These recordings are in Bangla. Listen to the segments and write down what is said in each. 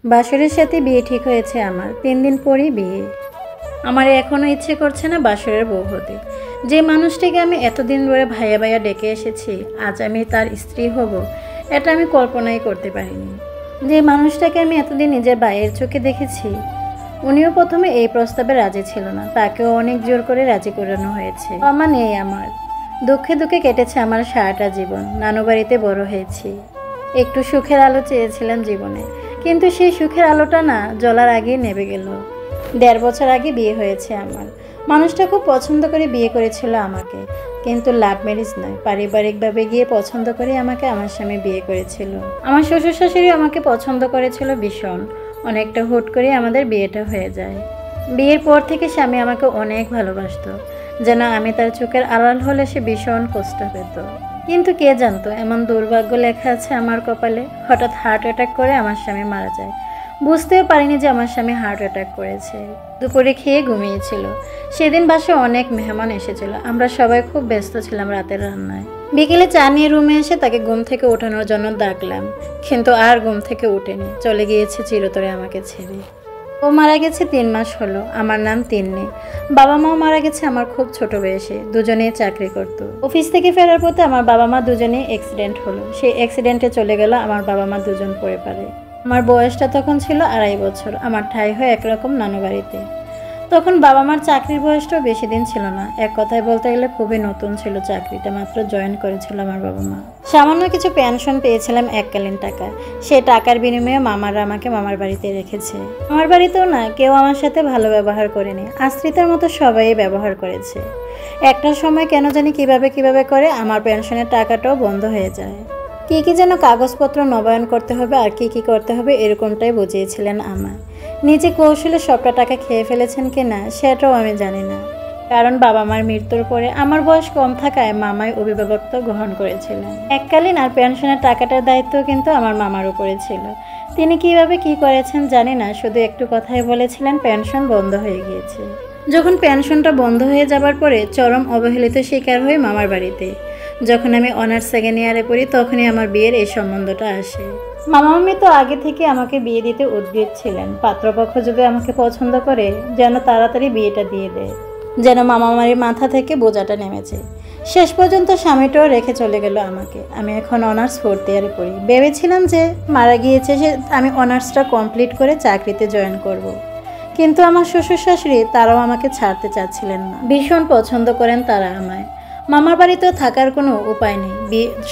বাসরের সাথে বিয়ে ঠিক হয়েছে আমার 3 দিন পরই বিয়ে। আমার এখনও ইচ্ছে করছে না বাসরের বউ হতে। যে মানুষটিকে আমি এতদিন ধরে ভাইয়া ভাইয়া ডেকে এসেছি, আজ আমি তার স্ত্রী হব, এটা আমি কল্পনাই করতে পারিনি। যে মানুষটাকে আমি এতদিন নিজের ভাইয়ের চোখে দেখেছি, উনিও প্রথমে এই প্রস্তাবে রাজি ছিল না, তাকেও অনেক জোর করে রাজি করানো হয়েছে। আমার নেই, আমার দুঃখে দুঃখে কেটেছে আমার সারাটা জীবন। নানু বাড়িতে বড় হয়েছি, একটু সুখের আলো চেয়েছিলাম জীবনে, কিন্তু সেই সুখের আলোটা না জ্বলার আগেই নেভে গেল। 1.5 বছর আগে বিয়ে হয়েছে আমার। মানুষটা খুব পছন্দ করে বিয়ে করেছিল আমাকে, কিন্তু লাভ ম্যারেজ নয়, পারিবারিকভাবে গিয়ে পছন্দ করে আমাকে আমার স্বামী বিয়ে করেছিল। আমার শ্বশুর শাশুড়ি আমাকে পছন্দ করেছিল ভীষণ, অনেকটা হুট করে আমাদের বিয়েটা হয়ে যায়। বিয়ের পর থেকে স্বামী আমাকে অনেক ভালোবাসতো, যেন আমি তার চোখের আড়াল হলে সে ভীষণ কষ্ট পেত। কিন্তু কে জানতো এমন দুর্ভাগ্য লেখা আছে আমার কপালে। হঠাৎ হার্ট অ্যাটাক করে আমার স্বামী মারা যায়। বুঝতেও পারিনি যে আমার স্বামী হার্ট অ্যাটাক করেছে। দুপুরে খেয়ে ঘুমিয়েছিল। সেদিন বাসায় অনেক মেহমান এসেছিল, আমরা সবাই খুব ব্যস্ত ছিলাম রাতের রান্নায়। বিকেলে চা নিয়ে রুমে এসে তাকে ঘুম থেকে ওঠানোর জন্য ডাকলাম, কিন্তু আর ঘুম থেকে ওঠেনি, চলে গিয়েছে চিরতরে আমাকে ছেড়ে। ও মারা গেছে 3 মাস হলো। আমার নাম তিন্নি। বাবা মাও মারা গেছে আমার খুব ছোট বয়সে, দুজনেই চাকরি করত। অফিস থেকে ফেরার পথে আমার বাবা মা দুজনেই অ্যাক্সিডেন্ট হলো। সেই অ্যাক্সিডেন্টে চলে গেল আমার বাবা মা দুজন পরিবারে। আমার বয়সটা তখন ছিল 2.5 বছর। আমার ঠাঁই হয় একরকম নানু বাড়িতে। তখন বাবা মার চাকরির বয়সটাও বেশি দিন ছিল না, এক কথায় বলতে গেলে খুবই নতুন ছিল চাকরিটা, মাত্র জয়েন করেছিল আমার বাবা মা। সামান্য কিছু পেনশন পেয়েছিলাম এককালীন টাকা, সেই টাকার বিনিময়ে মামারা আমাকে মামার বাড়িতে রেখেছে। আমার বাড়িতেও না কেউ আমার সাথে ভালো ব্যবহার করেনি, আশ্রিতার মতো সবাই ব্যবহার করেছে। একটা সময় কেন জানি কিভাবে করে আমার পেনশনের টাকাটাও বন্ধ হয়ে যায়। কি যেন কাগজপত্র নবায়ন করতে হবে আর কি করতে হবে এরকমটাই বুঝিয়েছিলেন আমায়। নিজে কৌশলে সবটা টাকা খেয়ে ফেলেছেন কিনা সেটাও আমি জানি না, কারণ বাবা মার মৃত্যুর পরে আমার বয়স কম থাকায় মামাই অভিভাবকত্ব গ্রহণ করেছিলেন এককালীন, আর পেনশনের টাকাটার দায়িত্ব কিন্তু আমার মামার উপরে ছিল। তিনি কিভাবে কি করেছেন জানি না, শুধু একটু কথাই বলেছিলেন পেনশন বন্ধ হয়ে গিয়েছে। যখন পেনশনটা বন্ধ হয়ে যাবার পরে চরম অবহেলিত শিকার হয়ে মামার বাড়িতে, যখন আমি অনার্স 2nd ইয়ারে পড়ি, তখনই আমার বিয়ের এই সম্বন্ধটা আসে। মামা মামি তো আগে থেকে আমাকে বিয়ে দিতে উদ্গ্রীব ছিলেন। পাত্রপক্ষ যদি আমাকে পছন্দ করে যেন তাড়াতাড়ি বিয়েটা দিয়ে দেয়, যেন মামা মামার মাথা থেকে বোঝাটা নেমেছে। শেষ পর্যন্ত স্বামীটাও রেখে চলে গেল আমাকে। আমি এখন অনার্স 4th ইয়ারে পড়ি। ভেবেছিলাম যে মারা গিয়েছে সে, আমি অনার্সটা কমপ্লিট করে চাকরিতে জয়েন করব। কিন্তু আমার শ্বশুর শাশুড়ি তারাও আমাকে ছাড়তে চাচ্ছিলেন না, ভীষণ পছন্দ করেন তারা আমায়। মামার বাড়িতেও থাকার কোনো উপায় নেই,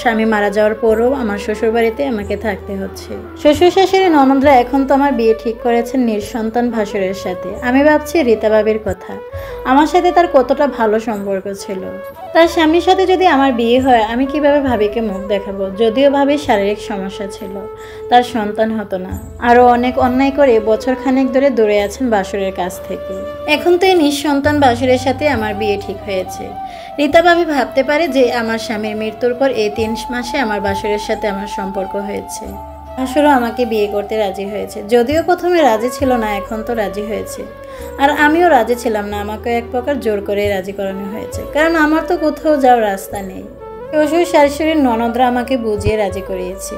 স্বামী মারা যাওয়ার পরও আমার শ্বশুর বাড়িতে আমাকে থাকতে হচ্ছে। শ্বশুর শাশুড়ি ননদরা এখন তো আমার বিয়ে ঠিক করেছেন নিঃসন্তান ভাসুরের সাথে। আমি ভাবছি রীতা ভাবির কথা, আমার সাথে তার কতটা ভালো সম্পর্ক ছিল। তার স্বামীর সাথে যদি আমার বিয়ে হয় আমি কিভাবে ভাবিকে মুখ দেখাবো? যদিও ভাবির শারীরিক সমস্যা ছিল, তার সন্তান হতো না। আরও অনেক অন্যায় করে বছর খানেক ধরে দূরে আছেন বাসুরের কাছ থেকে। এখন তো এই নিঃসন্তান বাসুরের সাথে আমার বিয়ে ঠিক হয়েছে। রীতা ভাবি ভাবতে পারে যে আমার স্বামীর মৃত্যুর পর এই 3 মাসে আমার বাসুরের সাথে আমার সম্পর্ক হয়েছে। বাসুরও আমাকে বিয়ে করতে রাজি হয়েছে, যদিও প্রথমে রাজি ছিল না, এখন তো রাজি হয়েছে। আর আমিও রাজি ছিলাম না, আমাকে এক প্রকার জোর করে রাজি করানো হয়েছে, কারণ আমার তো কোথাও যাওয়ার রাস্তা নেই। শ্বশুর শাশুড়ির ননদরা আমাকে বুঝিয়ে রাজি করিয়েছে।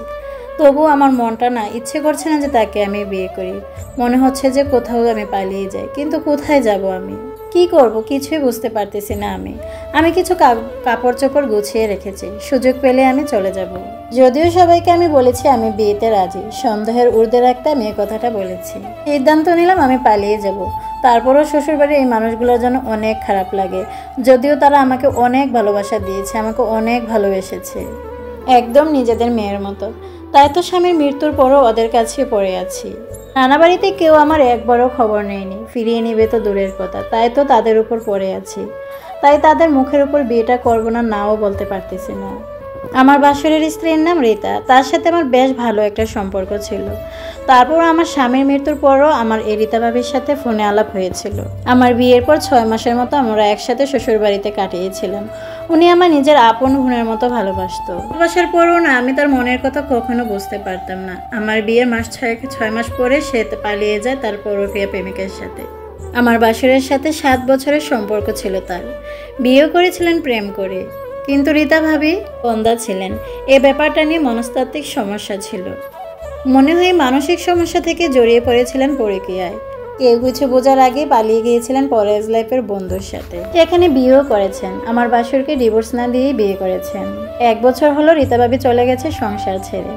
তবুও আমার মনটা না ইচ্ছে করছে না যে তাকে আমি বিয়ে করি। মনে হচ্ছে যে কোথাও আমি পালিয়ে যাই, কিন্তু কোথায় যাব আমি, কি করব কিছুই বুঝতে পারতেছি না। আমি কিছু কাপড় চোপড় গুছিয়ে রেখেছি, সুযোগ পেলে আমি চলে যাব। যদিও সবাইকে আমি বলেছি আমি বিয়েতে রাজি, সন্দেহের ঊর্ধ্বে রাখতে আমি এই কথাটা বলেছি। সিদ্ধান্ত নিলাম আমি পালিয়ে যাব। তারপরও শ্বশুরবাড়ির এই মানুষগুলোর জন্য অনেক খারাপ লাগে, যদিও তারা আমাকে অনেক ভালোবাসা দিয়েছে, আমাকে অনেক ভালোবেসেছে, একদম নিজেদের মেয়ের মতো। তাই তো স্বামীর মৃত্যুর পরও ওদের কাছে পড়ে আছি। নানা বাড়িতে কেউ আমার একবারও খবর নেয়নি, ফিরিয়ে নেবে তো দূরের কথা, তাই তো তাদের উপর পড়ে আছি। তাই তাদের মুখের উপর বিয়েটা করবো না নাও বলতে পারতেছি না। আমার বাসুরের স্ত্রীর নাম রীতা, তার সাথে আমার বেশ ভালো একটা সম্পর্ক ছিল। তারপর আমার স্বামীর মৃত্যুর পরও আমার এই রীতা ভাবির সাথে ফোনে আলাপ হয়েছিল। আমার বিয়ের পর 6 মাসের মতো আমরা একসাথে শ্বশুর বাড়িতে কাটিয়েছিলাম। উনি আমার নিজের আপন বোনের মতো ভালোবাসতো। ভালোবাসার পরও না আমি তার মনের কথা কখনো বুঝতে পারতাম না। আমার বিয়ের 6 মাস পরে সে পালিয়ে যায় তার পরকীয়া প্রেমিকের সাথে। আমার বাসুরের সাথে 7 বছরের সম্পর্ক ছিল তার, বিয়েও করেছিলেন প্রেম করে। কিন্তু রীতা ভাবি বন্ধা ছিলেন, এ ব্যাপারটা নিয়ে মনস্তাত্ত্বিক সমস্যা ছিল। মনে হয় মানসিক সমস্যা থেকে জড়িয়ে পড়েছিলেন পরকীয়ায়। কেউ কিছু বোঝার আগে পালিয়ে গিয়েছিলেন পরেজ লাইফের বন্ধুর সাথে। এখানে বিয়েও করেছেন, আমার বাসুরকে ডিভোর্স না দিয়ে বিয়ে করেছেন। 1 বছর হলো রীতা ভাবি চলে গেছে সংসার ছেড়ে।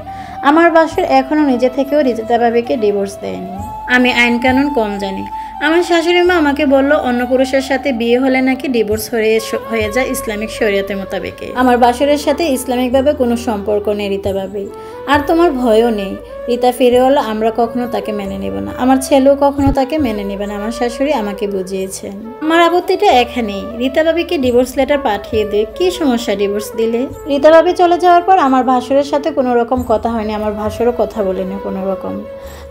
আমার বাসুর এখনো নিজে থেকেও রীতা ভাবিকে ডিভোর্স দেয়নি। আমি আইন কানুন কম জানি। আমার শাশুড়ি মা আমাকে বলল অন্য পুরুষের সাথে বিয়ে হলে নাকি ডিভোর্স হয়ে যায় ইসলামিক শরীয়তের মোতাবেকে। আমার বাসুরের সাথে ইসলামিকভাবে কোনো সম্পর্ক নেই রীতা ভাবি। আর তোমার ভয়ও নেই, রীতা ফিরে হলো আমরা কখনো তাকে মেনে নেব না, আমার ছেলেও কখনো তাকে মেনে নেবে না, আমার শাশুড়ি আমাকে বুঝিয়েছেন। আমার আপত্তিটা এখানেই, রীতা ভাবিকে ডিভোর্স লেটার পাঠিয়ে দে। কি সমস্যা ডিভোর্স দিলে? রীতা ভাবি চলে যাওয়ার পর আমার ভাসুরের সাথে কোনো রকম কথা হয়নি, আমার ভাসুরও কথা বলেনি কোনো রকম।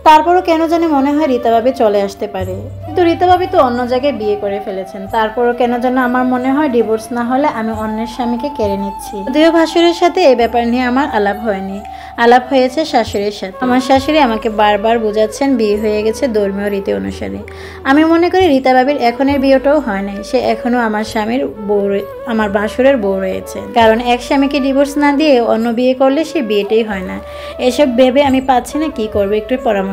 তারপরও কেন জানি মনে হয় রীতা ভাবি চলে আসতে পারে, কিন্তু রীতা ভাবি তো অন্য জায়গায় বিয়ে করে ফেলেছেন। তারপরও কেন যেন আমার মনে হয় ডিভোর্স না হলে আমি অন্যের স্বামীকে কেড়ে নিচ্ছি। যদিও ভাসুরের সাথে এই ব্যাপার নিয়ে আমার আলাপ হয়নি, আলাপ হয়েছে শাশুড়ির সাথে। আমার শাশুড়ি আমাকে বারবার বোঝাচ্ছেন বিয়ে হয়ে গেছে ধর্মীয় রীতি অনুসারে। আমি মনে করি রীতা ভাবির এখনের বিয়েটাও হয় নাই, সে এখনো আমার স্বামীর বউ, আমার ভাসুরের বউ রয়েছে। কারণ এক স্বামীকে ডিভোর্স না দিয়ে অন্য বিয়ে করলে সে বিয়েটাই হয় না। এসব ভেবে আমি পাচ্ছি না কি করবো, একটু পরামর্শ